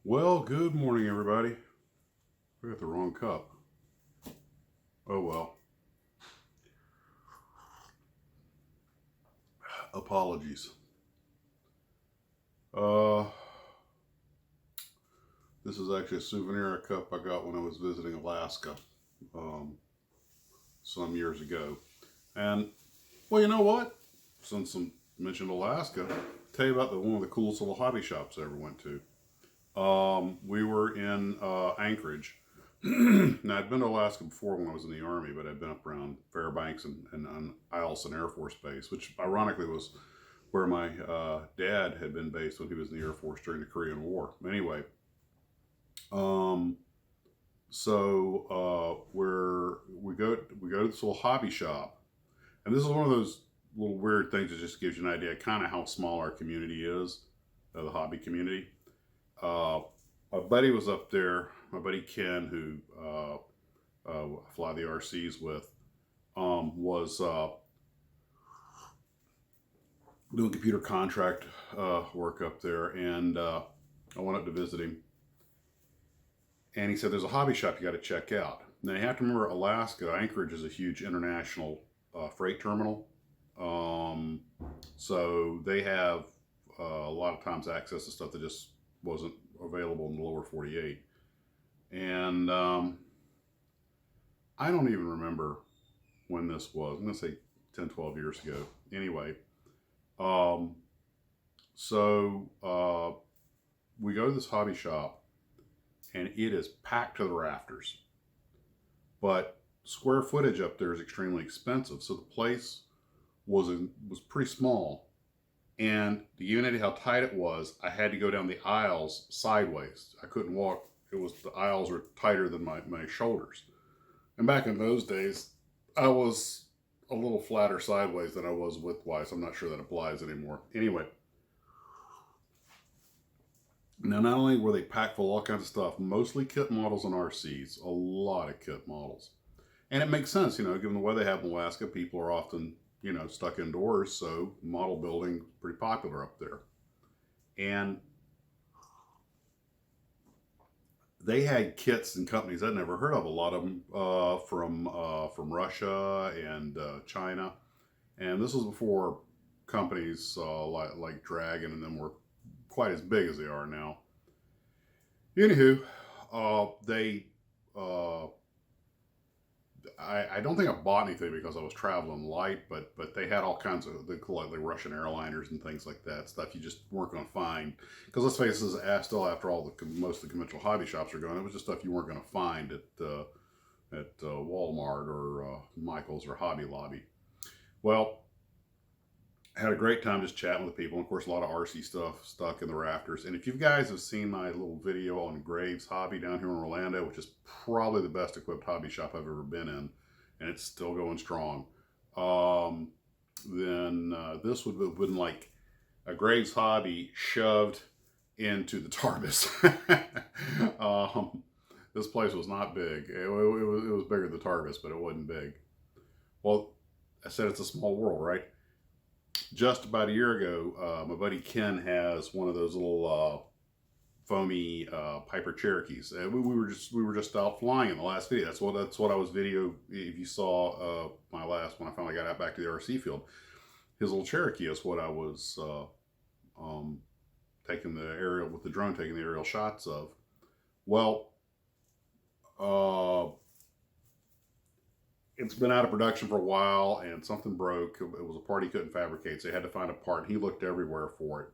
Well, good morning, everybody. I got the wrong cup. Oh well. Apologies. Uh, this is actually a souvenir cup I got when I was visiting Alaska, um, some years ago. And well, you know what? Since I mentioned Alaska, I'll tell you about one of the coolest little hobby shops I ever went to. We were in Anchorage. Now, I'd been to Alaska before when I was in the Army, but I'd been up around Fairbanks and on Eielson Air Force Base, which ironically was where my dad had been based when he was in the Air Force during the Korean War. Anyway, um, where we go to this little hobby shop, and this is one of those little weird things that just gives you an idea kind of how small our community is, the hobby community. Uh, my buddy was up there. My buddy Ken, who I fly the RCs with, was doing computer contract work up there, and I went up to visit him. And he said, "There's a hobby shop you got to check out." Now you have to remember, Alaska, Anchorage is a huge international freight terminal, um, so they have a lot of times access to stuff that just wasn't available in the lower 48. And I don't even remember when this was. I'm going to say 10, 12 years ago. Anyway, um, we go to this hobby shop, and it is packed to the rafters. But square footage up there is extremely expensive, so the place was pretty small. And to give you an idea how tight it was, I had to go down the aisles sideways. I couldn't walk. The aisles were tighter than my shoulders. And back in those days, I was a little flatter sideways than I was widthwise. I'm not sure that applies anymore. Anyway, now not only were they packed full of all kinds of stuff, mostly kit models and RCs, a lot of kit models. And it makes sense, given the weather they have in Alaska, people are often, stuck indoors, so model building is pretty popular up there. And they had kits and companies I'd never heard of. A lot of them from Russia and China, and this was before companies like Dragon and them were quite as big as they are now. Anywho, they I don't think I bought anything because I was traveling light, but they had all kinds of the Russian airliners and things like that, stuff you just weren't going to find. Because let's face it, still after all most of the conventional hobby shops are going, it was just stuff you weren't going to find at Walmart or Michael's or Hobby Lobby. Well, I had a great time just chatting with people. And of course, a lot of RC stuff stuck in the rafters. And if you guys have seen my little video on Graves Hobby down here in Orlando, which is probably the best equipped hobby shop I've ever been in, and it's still going strong, then this would have been like a Graves Hobby shoved into the Tarbis. This place was not big. It was bigger than the Tarbis, but it wasn't big. Well, I said it's a small world, right? Just about a year ago, my buddy Ken has one of those little foamy Piper Cherokees, and we were just out flying in the last video. That's what I was video. If you saw my last when I finally got out back to the RC field, his little Cherokee is what I was taking the aerial with the drone, taking the aerial shots of. Well, it's been out of production for a while, and something broke. It was a part he couldn't fabricate, so he had to find a part. He looked everywhere for it,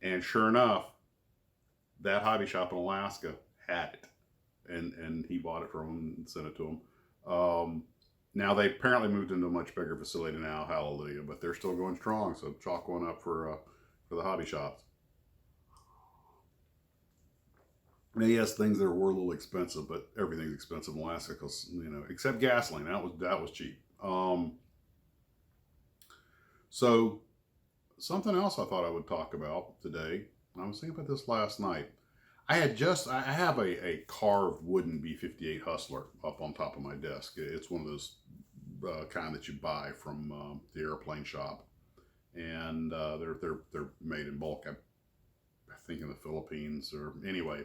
and sure enough, that hobby shop in Alaska had it, and he bought it from him and sent it to him. Now they apparently moved into a much bigger facility now, hallelujah, but they're still going strong. So chalk one up for the hobby shops. Now, yes, things there were a little expensive, but everything's expensive in Alaska because, except gasoline. That was cheap. So something else I thought I would talk about today. I was thinking about this last night. I have a carved wooden B-58 Hustler up on top of my desk. It's one of those kind that you buy from the airplane shop, and they're made in bulk. I think in the Philippines, or anyway.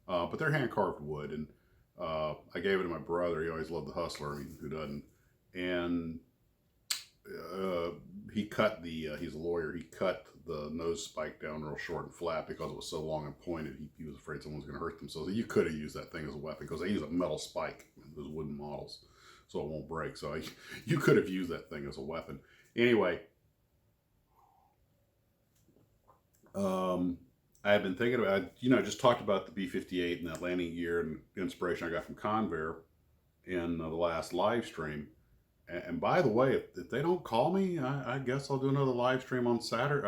But they're hand carved wood, and I gave it to my brother. He always loved the Hustler. I mean, who doesn't? And he cut the. He's a lawyer. He cut the nose spike down real short and flat because it was so long and pointed. He was afraid someone was going to hurt themselves. You could have used that thing as a weapon because they use a metal spike in those wooden models, so it won't break. So you could have used that thing as a weapon. Anyway, I had been thinking about, I just talked about the B-58 and that landing gear and the inspiration I got from Convair in the last live stream. And by the way, if they don't call me, I guess I'll do another live stream on Saturday.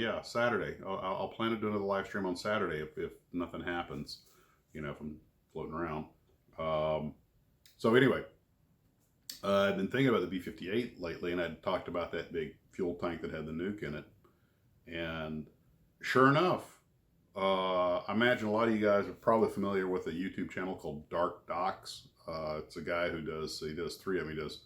Yeah, Saturday. I'll plan to do another live stream on Saturday if nothing happens, if I'm floating around. So anyway, I've been thinking about the B-58 lately, and I'd talked about that big fuel tank that had the nuke in it. And sure enough, I imagine a lot of you guys are probably familiar with a YouTube channel called Dark Docs. It's a guy who does 3 of them. He does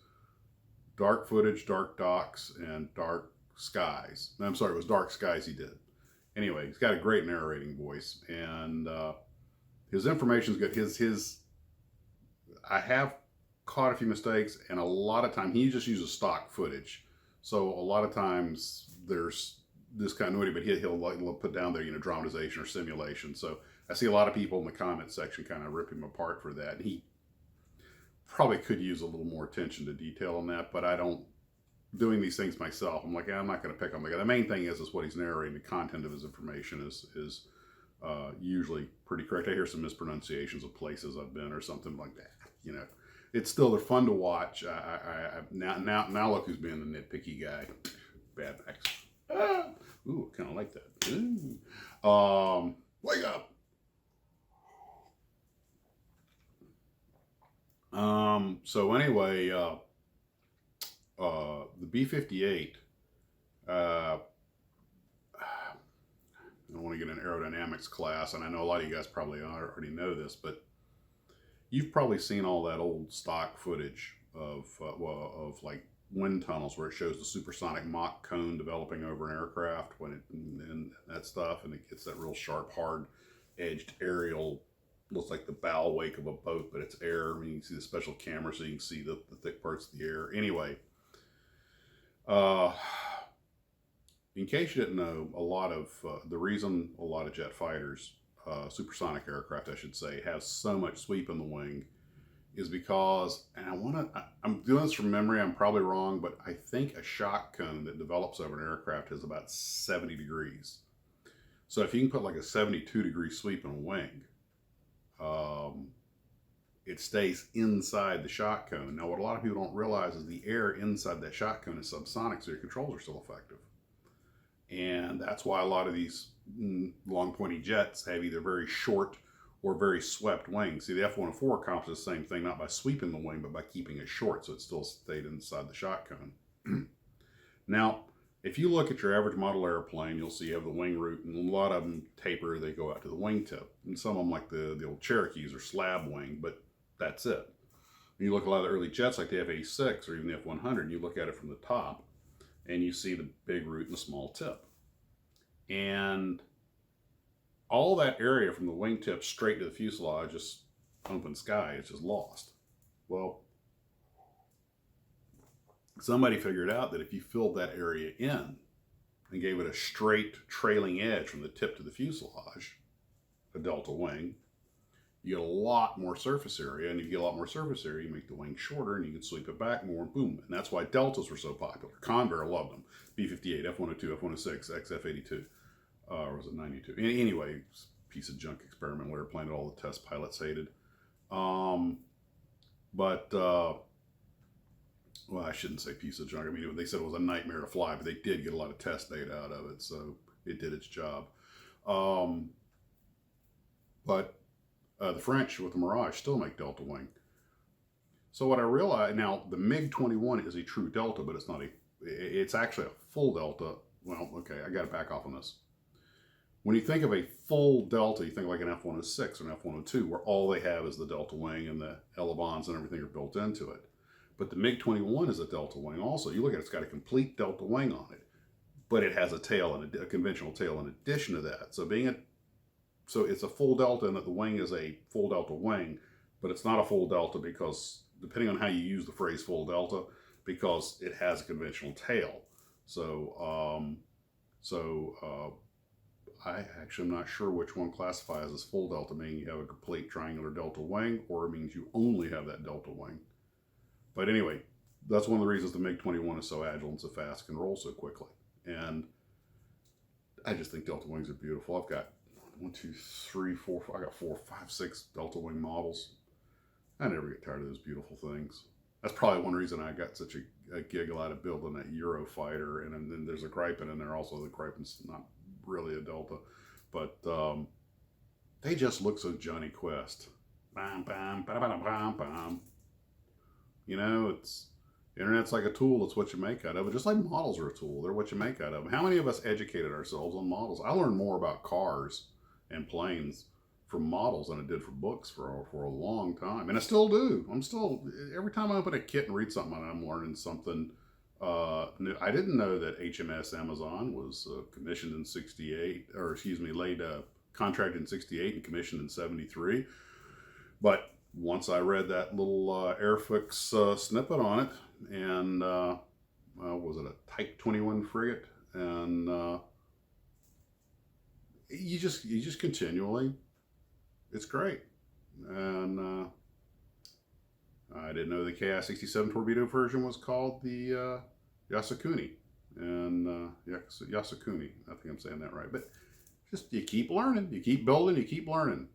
dark footage, dark docs, and dark skies. No, I'm sorry, it was dark skies he did. Anyway, he's got a great narrating voice, and his information's good. I have caught a few mistakes, and a lot of time he just uses stock footage. So a lot of times there's discontinuity, but he'll put down there, dramatization or simulation. So I see a lot of people in the comment section kind of rip him apart for that. And he probably could use a little more attention to detail on that, but I don't, doing these things myself, I'm like, I'm not going to pick on the guy. The main thing is what he's narrating. The content of his information is usually pretty correct. I hear some mispronunciations of places I've been or something like that. It's still, they're fun to watch. Now look who's being the nitpicky guy. Bad backs. Ooh, kind of like that. Ooh. Wake up. So anyway, the B-58, I want to get an aerodynamics class, and I know a lot of you guys probably already know this, but you've probably seen all that old stock footage of like wind tunnels where it shows the supersonic Mach cone developing over an aircraft and that stuff, and it gets that real sharp, hard-edged aerial, looks like the bow wake of a boat, but it's air. I mean, you can see the special camera so you can see the thick parts of the air. Anyway, in case you didn't know, the reason a lot of jet fighters, supersonic aircraft I should say, have so much sweep in the wing is because, and I'm doing this from memory, I'm probably wrong, but I think a shock cone that develops over an aircraft is about 70 degrees. So if you can put like a 72-degree sweep in a wing, it stays inside the shock cone. Now, what a lot of people don't realize is the air inside that shock cone is subsonic, so your controls are still effective. And that's why a lot of these long pointy jets have either very short or very swept wings. See, the F-104 accomplishes the same thing, not by sweeping the wing, but by keeping it short, so it still stayed inside the shock cone. Now, if you look at your average model airplane, you'll see you have the wing root, and a lot of them taper, they go out to the wingtip. And some of them, like the old Cherokees, are slab wing, but that's it. You look at a lot of the early jets, like the F-86 or even the F-100, and you look at it from the top, and you see the big root and the small tip. And all that area from the wingtip straight to the fuselage, just open sky, it's just lost. Well, somebody figured out that if you filled that area in and gave it a straight trailing edge from the tip to the fuselage, a delta wing, you get a lot more surface area, and if you get a lot more surface area, you make the wing shorter, and you can sweep it back more, and boom. And that's why deltas were so popular. Convair loved them. B-58, F-102, F-106, XF-82, or was it 92? Anyway, piece of junk experimental airplane that all the test pilots hated. Well, I shouldn't say piece of junk. I mean, they said it was a nightmare to fly, but they did get a lot of test data out of it, so it did its job. The French with the Mirage still make delta wing. So what I realized, now the MiG-21 is a true delta, but it's actually a full delta. Well, okay, I got to back off on this. When you think of a full delta, you think like an F-106 or an F-102, where all they have is the delta wing and the elevons and everything are built into it. But the MiG-21 is a delta wing also. You look at it, it's got a complete delta wing on it. but it has a tail and a conventional tail in addition to that. So it's a full delta, and that the wing is a full delta wing, but it's not a full delta because, depending on how you use the phrase full delta, because it has a conventional tail. I actually am not sure which one classifies as full delta, meaning you have a complete triangular delta wing, or it means you only have that delta wing. But anyway, that's one of the reasons the MiG-21 is so agile and so fast, can roll so quickly. And I just think delta wings are beautiful. I've got 1, 2, 3, 4, I got 4, 5, 6 delta wing models. I never get tired of those beautiful things. That's probably one reason I got such a giggle out of building that Eurofighter. And then there's a Gripen in there also. The Gripen's not really a delta, but they just look so Johnny Quest. Bam, bam, bam, bam, bam, bam. You know, internet's like a tool. It's what you make out of it. Just like models are a tool. They're what you make out of them. How many of us educated ourselves on models? I learned more about cars and planes from models than I did from books for a long time. And I still do. Every time I open a kit and read something, I'm learning something new. I didn't know that HMS Amazon was commissioned in 68, or excuse me, contracted in 68 and commissioned in 73. But once I read that little Airfix snippet on it, and was it a Type 21 frigate? And you just continually, it's great. And I didn't know the KI-67 torpedo version was called the Yasukuni. And Yasukuni, I think I'm saying that right. But just, you keep learning, you keep building, you keep learning.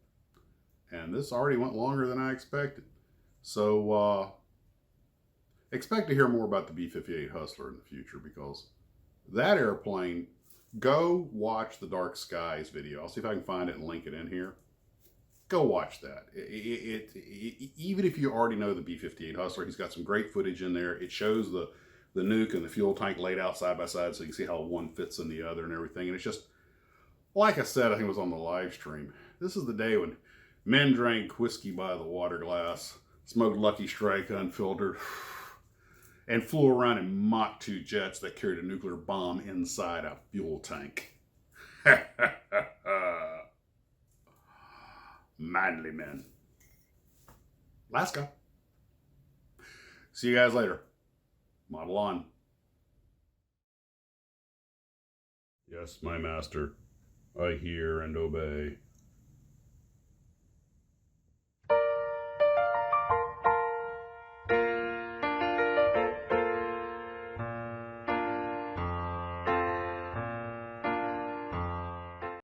And this already went longer than I expected. So expect to hear more about the B-58 Hustler in the future, because that airplane, go watch the Dark Skies video. I'll see if I can find it and link it in here. Go watch that. Even if you already know the B-58 Hustler, he's got some great footage in there. It shows the nuke and the fuel tank laid out side by side, so you can see how one fits in the other and everything. And it's just, like I said, I think it was on the live stream. This is the day when men drank whiskey by the water glass, smoked Lucky Strike unfiltered, and flew around in Mach 2 jets that carried a nuclear bomb inside a fuel tank. Manly men. Alaska. See you guys later. Model on. Yes, my master. I hear and obey.